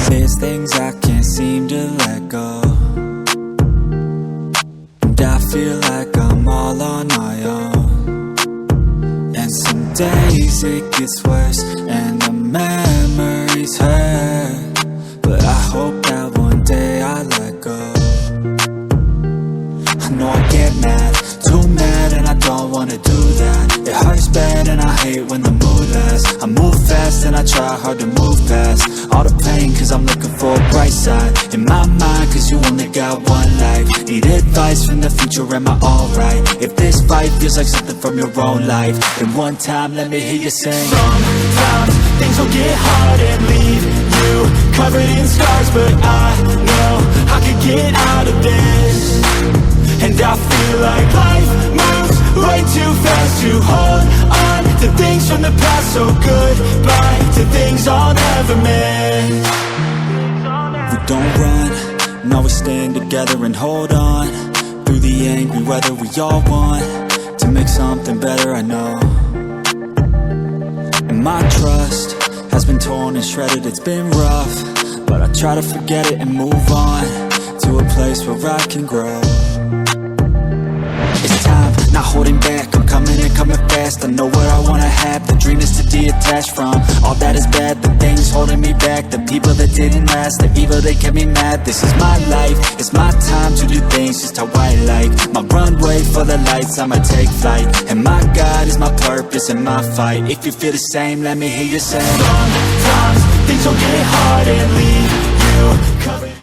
There's things I can't seem to let go, and I feel like I'm all on my own. And some days it gets worse and the memories hurt, but I hope that one day I let go. I know I get mad, too mad, and I don't wanna do that. It hurts bad and I hate when the mood lasts. I move fast and I try hard to move past all the pain, cause I'm looking for a bright side in my mind, cause you only got one life. Need advice from the future, am I alright? If this fight feels like something from your own life, then one time let me hear you sing. Sometimes things will get hard and leave you covered in scars, but I know I could get out of this. And I feel like life moves way too fast to hold on to things from the past. So goodbye to things I'll never miss. We don't run, no, we stand together and hold on through the angry weather. We all want to make something better, I know. And my trust has been torn and shredded, it's been rough, but I try to forget it and move on to a place where I can grow. It's time, not holding back, I'm coming and coming fast. I know what I wanna have, the dream is to detach from all that is bad, the things holding me back, the people that didn't last, the evil that kept me mad. This is my life, it's my time to do things just how I like. My runway for the lights, I'ma take flight, and my God is my purpose and my fight. If you feel the same, let me hear you say. Sometimes things will get hard and leave